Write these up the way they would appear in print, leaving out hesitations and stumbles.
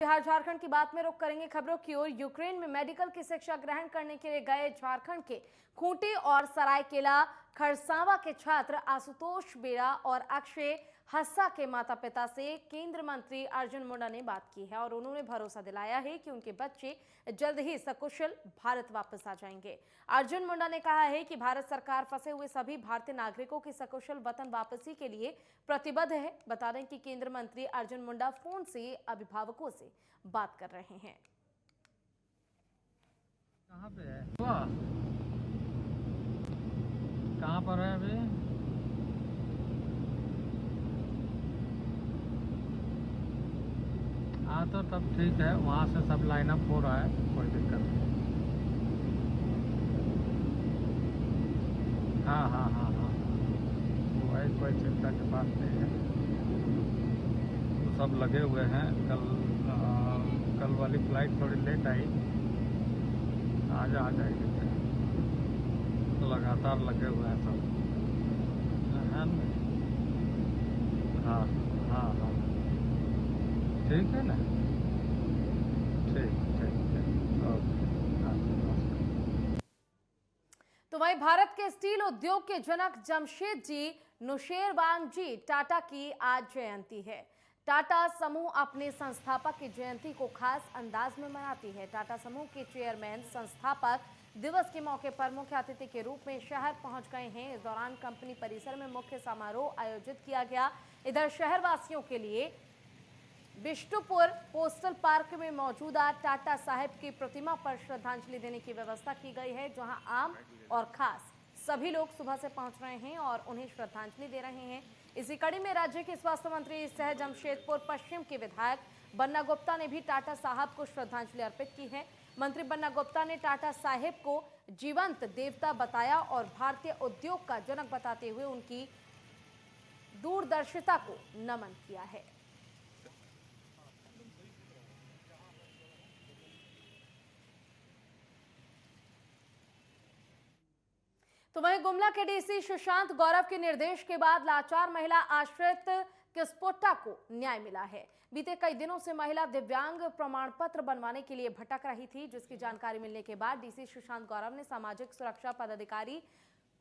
बिहार झारखंड की बात में रुख करेंगे खबरों की ओर। यूक्रेन में मेडिकल की शिक्षा ग्रहण करने के लिए गए झारखंड के खूंटी और सरायकेला खरसावां के छात्र आशुतोष बेरा और अक्षय हस्सा के माता पिता से केंद्र मंत्री अर्जुन मुंडा ने बात की है और उन्होंने भरोसा दिलाया है कि उनके बच्चे जल्द ही सकुशल भारत वापस आ जाएंगे। अर्जुन मुंडा ने कहा है कि भारत सरकार फंसे हुए सभी भारतीय नागरिकों की सकुशल वतन वापसी के लिए प्रतिबद्ध है। बता दें कि केंद्र मंत्री अर्जुन मुंडा फोन से अभिभावकों से बात कर रहे हैं। कहाँ पे है? वाह, कहाँ पर है अभी? हाँ तो तब ठीक है, वहाँ से सब लाइन अप हो रहा है, कोई दिक्कत नहीं। हाँ हाँ हाँ हाँ, वो है, कोई चिंता की बात नहीं है। तो सब लगे हुए हैं। कल वाली फ्लाइट थोड़ी लेट आई, आज आ जाएगी। तो लगातार लगे हुए हैं सब, है ना? हाँ हाँ हाँ, ठीक है ना? ठीक ठीक ठीक, ओके, हाँ नमस्कार। तो वहीं भारत के स्टील उद्योग के जनक जमशेद जी नुशेरवान जी टाटा की आज जयंती है। टाटा समूह अपने संस्थापक की जयंती को खास अंदाज में मनाती है। टाटा समूह के चेयरमैन संस्थापक दिवस के मौके पर मुख्य अतिथि के रूप में शहर पहुंच गए हैं। इस दौरान कंपनी परिसर में मुख्य समारोह आयोजित किया गया। इधर शहरवासियों के लिए बिष्टुपुर पोस्टल पार्क में मौजूदा टाटा साहब की प्रतिमा पर श्रद्धांजलि देने की व्यवस्था की गई है, जहां आम और खास सभी लोग सुबह से पहुंच रहे हैं और उन्हें श्रद्धांजलि दे रहे हैं। इसी कड़ी में राज्य के स्वास्थ्य मंत्री सह जमशेदपुर पश्चिम के विधायक बन्ना गुप्ता ने भी टाटा साहब को श्रद्धांजलि अर्पित की है। मंत्री बन्ना गुप्ता ने टाटा साहब को जीवंत देवता बताया और भारतीय उद्योग का जनक बताते हुए उनकी दूरदर्शिता को नमन किया है। तो वहीं गुमला के डीसी सुशांत गौरव के निर्देश के बाद लाचार महिला आश्रित किस्पोट्टा को न्याय मिला है। बीते कई दिनों से महिला दिव्यांग प्रमाण पत्र बनवाने के लिए भटक रही थी, जिसकी जानकारी मिलने के बाद डीसी सुशांत गौरव ने सामाजिक सुरक्षा पदाधिकारी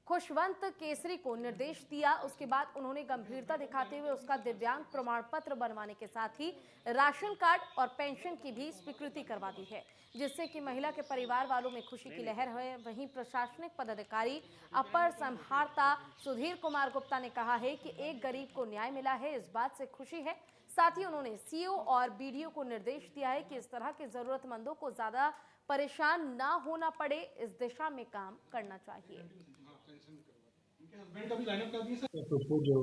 खुशवंत केसरी को निर्देश दिया। उसके बाद उन्होंने गंभीरता दिखाते हुए उसका दिव्यांग प्रमाण पत्र बनवाने के साथ ही राशन कार्ड और पेंशन की भी स्वीकृति करवा दी है, जिससे कि महिला के परिवार वालों में खुशी की लहर है। वहीं प्रशासनिक पदाधिकारी अपर संभारता सुधीर कुमार गुप्ता ने कहा है कि एक गरीब को न्याय मिला है, इस बात से खुशी है। साथ ही उन्होंने सीओ और बीडीओ को निर्देश दिया है कि इस तरह के जरूरतमंदों को ज्यादा परेशान ना होना पड़े, इस दिशा में काम करना चाहिए। तो जो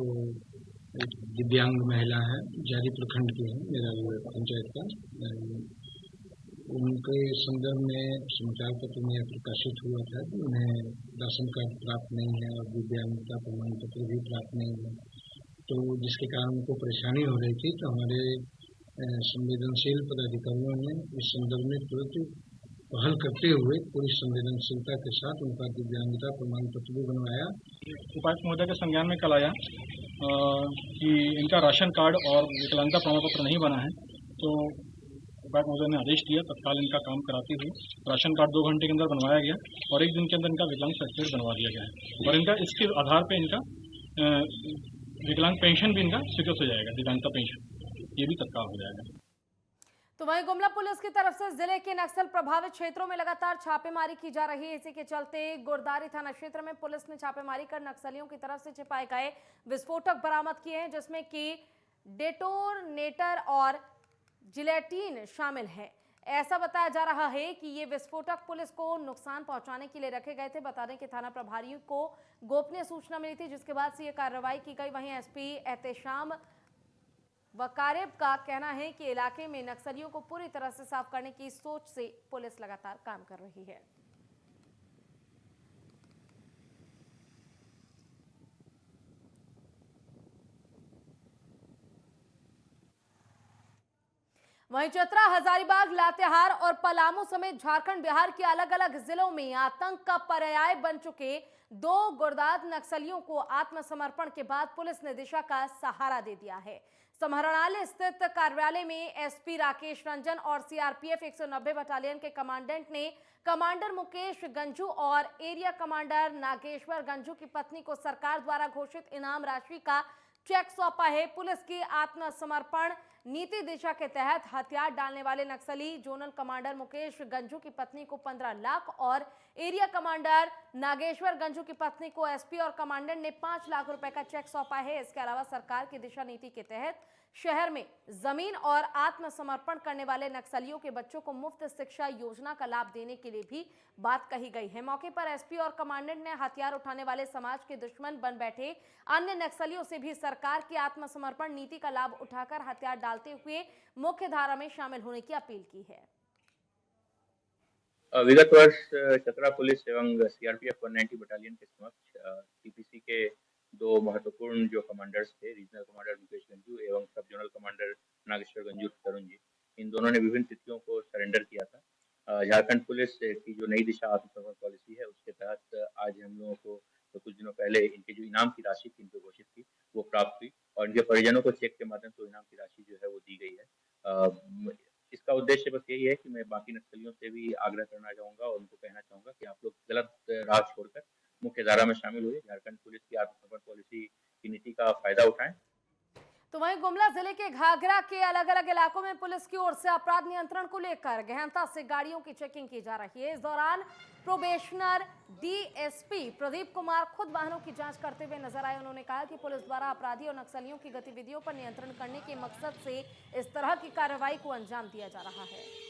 एक दिव्यांग महिला है, जारी प्रखंड की है, मेरा पंचायत का, उनके संदर्भ में समाचार पत्र में प्रकाशित हुआ था कि उन्हें राशन कार्ड प्राप्त नहीं है और दिव्यांगता प्रमाण पत्र भी प्राप्त नहीं है, तो जिसके कारण उनको परेशानी हो रही थी। तो हमारे संवेदनशील पदाधिकारियों ने इस संदर्भ में तुरंत पहल करते हुए पूरी संवेदनशीलता के साथ उनका दिव्यांगता प्रमाण पत्र भी बनवाया। उपायुक्त महोदय के संज्ञान में कल आया कि इनका राशन कार्ड और विकलांगता प्रमाण पत्र नहीं बना है, तो उपायुक्त महोदय ने आदेश दिया तत्काल इनका काम कराते हुए राशन कार्ड 2 घंटे के अंदर बनवाया गया और 1 दिन के अंदर इनका विकलांग सर्टिफिकेट बनवा दिया गया है और इनका इसके आधार पर इनका विकलांग पेंशन भी इनका स्वीकृत हो जाएगा। दिव्यांगता पेंशन ये भी तत्काल हो जाएगा। तो वहीं गुमला पुलिस की तरफ से जिले के नक्सल प्रभावित क्षेत्रों में लगातार छापेमारी की जा रही है। इसी के चलते गुरदारी थाना क्षेत्र में पुलिस ने छापेमारी कर नक्सलियों की तरफ से छिपाए गए विस्फोटक बरामद किए हैं, जिसमें कि डेटोनेटर और जिलेटिन शामिल है। ऐसा बताया जा रहा है कि ये विस्फोटक पुलिस को नुकसान पहुंचाने के लिए रखे गए थे। बता दें कि थाना प्रभारियों को गोपनीय सूचना मिली थी, जिसके बाद से ये कार्रवाई की गई। वहीं एसपी एहतेशाम वकारेब का कहना है कि इलाके में नक्सलियों को पूरी तरह से साफ करने की सोच से पुलिस लगातार काम कर रही है। वहीं चतरा, हजारीबाग, लातेहार और पलामू समेत झारखंड, बिहार के अलग अलग जिलों में आतंक का पर्याय बन चुके 2 गुर्दात नक्सलियों को आत्मसमर्पण के बाद पुलिस ने दिशा का सहारा दे दिया है। समाहरणालय स्थित कार्यालय में एसपी राकेश रंजन और सीआरपीएफ 190 बटालियन के कमांडेंट ने कमांडर मुकेश गंजू और एरिया कमांडर नागेश्वर गंजू की पत्नी को सरकार द्वारा घोषित इनाम राशि का चेक सौंपा है। पुलिस की आत्मसमर्पण नीति दिशा के तहत हथियार डालने वाले नक्सली जोनल कमांडर मुकेश गंजू की पत्नी को 15 लाख और एरिया कमांडर नागेश्वर गंजू की पत्नी को एसपी और कमांडेंट ने 5 लाख रुपए का चेक सौंपा है। इसके अलावा सरकार की दिशा नीति के तहत शहर में जमीन और आत्मसमर्पण करने वाले नक्सलियों के बच्चों को मुफ्त शिक्षा योजना का लाभ देने के लिए भी बात कही गई है। मौके पर एसपी और कमांडेंट ने हथियार उठाने वाले समाज के दुश्मन बन बैठे अन्य नक्सलियों से भी सरकार की आत्मसमर्पण नीति का लाभ उठाकर हथियार डालते हुए मुख्य धारा में शामिल होने की अपील की है। विगत वर्ष चतरा पुलिस एवं सीआरपीएफ 190 बटालियन के समक्ष टीपीसी के दो महत्वपूर्ण जो कमांडर्स थे, रीजनल कमांडर मुकेश गंजू एवं सब जोनल कमांडर नागेश्वर गंजू तरुण जी, इन दोनों ने विभिन्न तिथियों को सरेंडर किया था। झारखंड पुलिस की जो नई दिशा आत्मसमर्पण पॉलिसी है उसके तहत आज हम लोगों को तो कुछ दिनों पहले इनके जो इनाम की राशि थी इनको घोषित की वो प्राप्त हुई और इनके परिजनों को चेक के माध्यम से इनाम की राशि जो है वो दी गई है। इसका उद्देश्य बस यही है कि मैं बाकी नक्सलियों से भी आग्रह करना चाहूँगा और उनको कहना चाहूँगा कि आप लोग गलत राह छोड़कर मुख्य धारा में शामिल हुए, झारखंड पुलिस की आत्मसमर्पण पॉलिसी की नीति का फायदा उठाएं। तो वहीं गुमला जिले के घाघरा के अलग अलग इलाकों में पुलिस की ओर से अपराध नियंत्रण को लेकर गहनता से गाड़ियों की चेकिंग की जा रही है। इस दौरान प्रोबेशनर डीएसपी प्रदीप कुमार खुद वाहनों की जांच करते हुए नजर आए। उन्होंने कहा कि पुलिस द्वारा अपराधी और नक्सलियों की गतिविधियों पर नियंत्रण करने के मकसद से इस तरह की कार्रवाई को अंजाम दिया जा रहा है।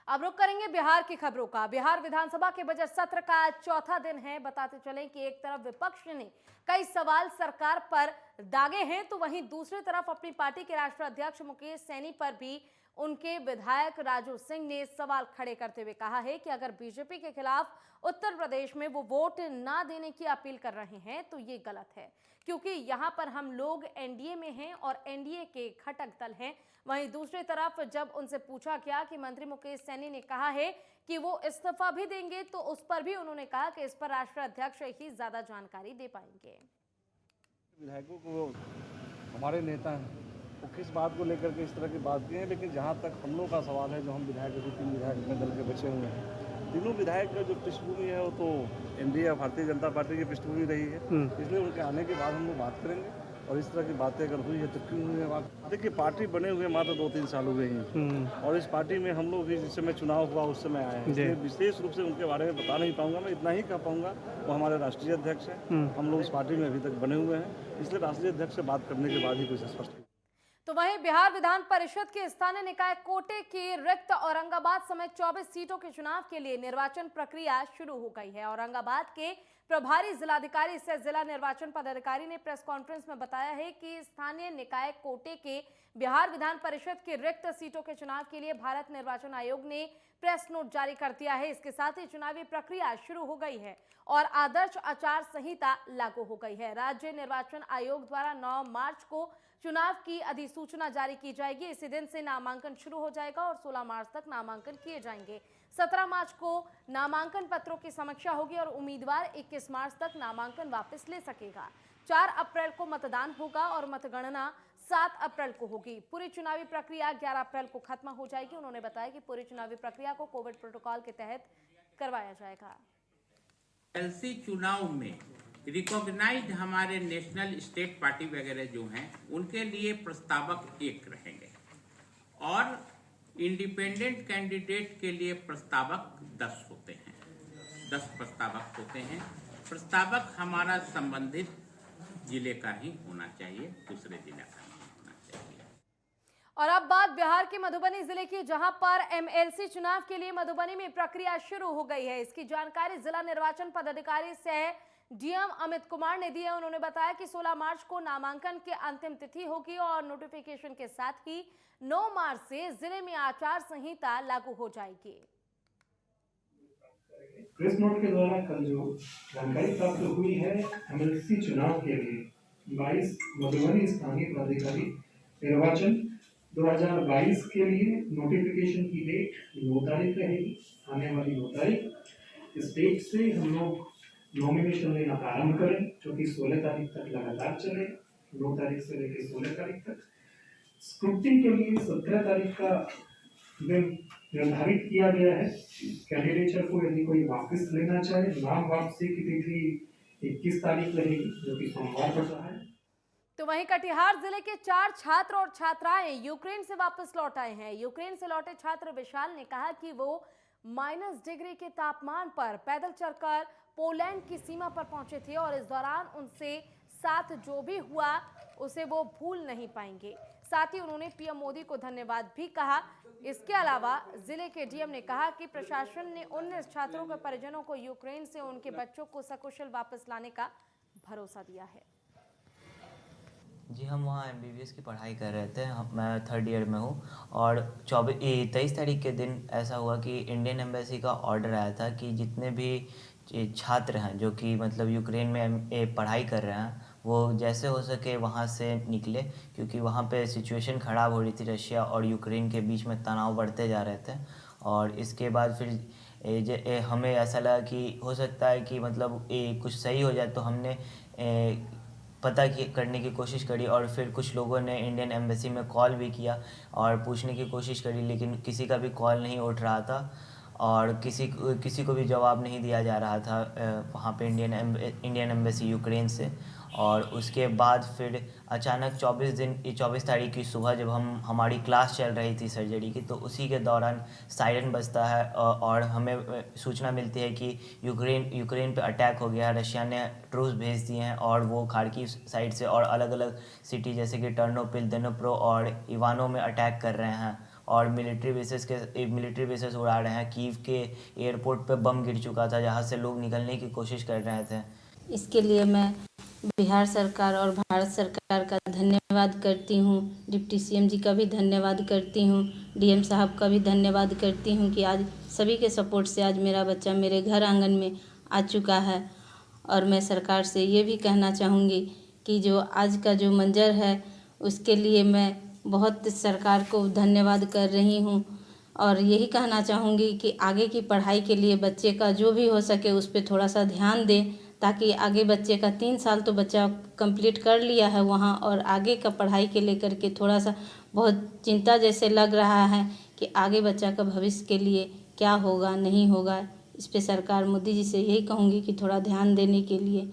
अब रुक करेंगे बिहार की खबरों का। बिहार विधानसभा के बजट सत्र का आज चौथा दिन है। बताते चलें कि एक तरफ विपक्ष ने कई सवाल सरकार पर दागे हैं तो वहीं दूसरी तरफ अपनी पार्टी के राष्ट्रीय अध्यक्ष मुकेश सहनी पर भी उनके विधायक राजू सिंह ने सवाल खड़े करते हुए कहा है कि अगर बीजेपी के खिलाफ उत्तर प्रदेश में वो वोट ना देने की अपील कर रहे हैं तो ये गलत है, क्योंकि यहाँ पर हम लोग एनडीए में हैं और एनडीए के घटक दल हैं। वहीं दूसरी तरफ जब उनसे पूछा गया कि मंत्री मुकेश सहनी ने कहा है कि वो इस्तीफा भी देंगे तो उस पर भी उन्होंने कहा कि इस पर राष्ट्रीय अध्यक्ष ही ज्यादा जानकारी दे पाएंगे। विधायकों को हमारे नेता हैं वो किस बात को लेकर के इस तरह की बात की है, लेकिन जहाँ तक हम लोग का सवाल है, जो हम विधायक अभी 3 विधायक अपने दल के बचे हुए हैं, तीनों विधायक का जो पृष्ठभूमि है वो तो एनडीए भारतीय जनता पार्टी की पृष्ठभूमि रही है, इसलिए उनके आने के बाद हम लोग बात करेंगे और इस तरह की बातें अगर हुई है तो क्यों हुई है बात। देखिए, पार्टी बने हुए मात्र 2-3 साल हो गए हैं और इस पार्टी में हम लोग भी जिस समय चुनाव हुआ उस समय आए हैं, इसलिए विशेष रूप से उनके बारे में बता नहीं पाऊंगा। मैं इतना ही कह पाऊंगा वो हमारे राष्ट्रीय अध्यक्ष हैं, हम लोग इस पार्टी में अभी तक बने हुए हैं, इसलिए राष्ट्रीय अध्यक्ष से बात करने के बाद ही कुछ स्पष्ट। तो वहीं बिहार विधान परिषद के स्थानीय निकाय कोटे की रिक्त औरंगाबाद समेत 24 सीटों के चुनाव के लिए निर्वाचन प्रक्रिया शुरू हो गई है। औरंगाबाद के प्रभारी जिलाधिकारी सह जिला निर्वाचन पदाधिकारी ने प्रेस कॉन्फ्रेंस में बताया है कि स्थानीय निकाय कोटे के बिहार विधान परिषद की रिक्त सीटों के चुनाव के लिए भारत निर्वाचन आयोग ने प्रेस नोट जारी कर दिया है। इसके साथ ही चुनावी प्रक्रिया शुरू हो गई है और आदर्श आचार संहिता लागू हो गई है। राज्य निर्वाचन आयोग द्वारा 9 मार्च को चुनाव की अधिसूचना जारी की जाएगी। इसी दिन से नामांकन शुरू हो जाएगा और 16 मार्च तक नामांकन किए जाएंगे। 17 मार्च को नामांकन पत्रों की समीक्षा होगी और उम्मीदवार 21 मार्च तक नामांकन वापस ले सकेगा। 4 अप्रैल को मतदान होगा और मतगणना 7 अप्रैल को होगी। पूरी चुनावी प्रक्रिया 11 अप्रैल को खत्म हो जाएगी। उन्होंने बताया कि पूरी चुनावी प्रक्रिया को कोविड प्रोटोकॉल के तहत करवाया जाएगा। एलसी चुनाव में रिकॉग्नाइज्ड हमारे नेशनल स्टेट पार्टी वगैरह जो हैं उनके लिए प्रस्तावक 1 रहेंगे और इंडिपेंडेंट कैंडिडेट के लिए प्रस्तावक 10 होते हैं, 10 प्रस्तावक होते हैं। प्रस्तावक हमारा संबंधित जिले का ही होना चाहिए, दूसरे जिले का नहीं होना चाहिए। और अब बात बिहार के मधुबनी जिले की, जहां पर एमएलसी चुनाव के लिए मधुबनी में प्रक्रिया शुरू हो गई है। इसकी जानकारी जिला निर्वाचन पदाधिकारी सह डीएम अमित कुमार ने दी है। उन्होंने बताया कि 16 मार्च को नामांकन की अंतिम तिथि होगी और नोटिफिकेशन के साथ ही 9 मार्च से जिले में आचार संहिता लागू हो जाएगी। प्रेस नोट के द्वारा कल जो जानकारी प्राप्त हुई है, एमएलसी चुनाव के लिए 22 मधुबनी स्थानीय पदाधिकारी निर्वाचन 2022 के लिए नोटिफिकेशन की डेट 9 तारीख रहेगी, आने वाली 9 तारीख। इस डेट से हम लोग नॉमिनेशन लेना प्रारंभ करें, जो कि 16 तारीख तक लगातार चले, 9 तारीख से लेकर 16 तारीख तक। स्क्रूटनी के लिए 17 तारीख का दिन निर्धारित किया गया है। कैंडिडेचर को यदि कोई वापस लेना चाहे, नाम वापसी की तिथि 21 तारीख रहेगी, जो कि सोमवार पड़ रहा है। तो वहीं कटिहार जिले के 4 छात्र और छात्राएं यूक्रेन से वापस लौट आए हैं। यूक्रेन से लौटे छात्र विशाल ने कहा कि वो -डिग्री के तापमान पर पैदल चलकर पोलैंड की सीमा पर पहुंचे थे और इस दौरान उनसे साथ जो भी हुआ उसे वो भूल नहीं पाएंगे। साथ ही उन्होंने पीएम मोदी को धन्यवाद भी कहा। इसके अलावा जिले के डीएम ने कहा कि प्रशासन ने 19 छात्रों के परिजनों को यूक्रेन से उनके बच्चों को सकुशल वापस लाने का भरोसा दिया है। जी, हम वहाँ MBBS की पढ़ाई कर रहे थे। मैं 3rd ईयर में हूँ और 23 तारीख के दिन ऐसा हुआ कि इंडियन एम्बेसी का ऑर्डर आया था कि जितने भी छात्र हैं जो कि मतलब यूक्रेन में पढ़ाई कर रहे हैं, वो जैसे हो सके वहाँ से निकले, क्योंकि वहाँ पे सिचुएशन ख़राब हो रही थी। रशिया और यूक्रेन के बीच में तनाव बढ़ते जा रहे थे और इसके बाद फिर हमें ऐसा लगा कि हो सकता है कि मतलब कुछ सही हो जाए, तो हमने पता करने की कोशिश करी और फिर कुछ लोगों ने इंडियन एम्बेसी में कॉल भी किया और पूछने की कोशिश करी, लेकिन किसी का भी कॉल नहीं उठ रहा था और किसी को भी जवाब नहीं दिया जा रहा था वहाँ पे इंडियन एम्बेसी यूक्रेन से। और उसके बाद फिर अचानक 24 तारीख की सुबह जब हमारी क्लास चल रही थी सर्जरी की, तो उसी के दौरान सायरन बजता है और हमें सूचना मिलती है कि यूक्रेन पे अटैक हो गया है। रशिया ने ट्रूप्स भेज दिए हैं और वो खार्किव साइड से और अलग अलग सिटी जैसे कि टर्नोपिल, दनिप्रो और इवानो में अटैक कर रहे हैं और मिलिट्री बेसेस उड़ा रहे हैं। कीव के एयरपोर्ट पे बम गिर चुका था जहाँ से लोग निकलने की कोशिश कर रहे थे। इसके लिए मैं बिहार सरकार और भारत सरकार का धन्यवाद करती हूँ। डिप्टी सीएम जी का भी धन्यवाद करती हूँ। डीएम साहब का भी धन्यवाद करती हूँ कि आज सभी के सपोर्ट से आज मेरा बच्चा मेरे घर आंगन में आ चुका है। और मैं सरकार से ये भी कहना चाहूँगी कि जो आज का जो मंजर है उसके लिए मैं बहुत सरकार को धन्यवाद कर रही हूँ और यही कहना चाहूँगी कि आगे की पढ़ाई के लिए बच्चे का जो भी हो सके उस पर थोड़ा सा ध्यान दें, ताकि आगे बच्चे का 3 साल तो बच्चा कंप्लीट कर लिया है वहाँ, और आगे का पढ़ाई के लेकर के थोड़ा सा बहुत चिंता जैसे लग रहा है कि आगे बच्चा का भविष्य के लिए क्या होगा नहीं होगा। इस पे सरकार मोदी जी से यही कहूँगी कि थोड़ा ध्यान देने के लिए।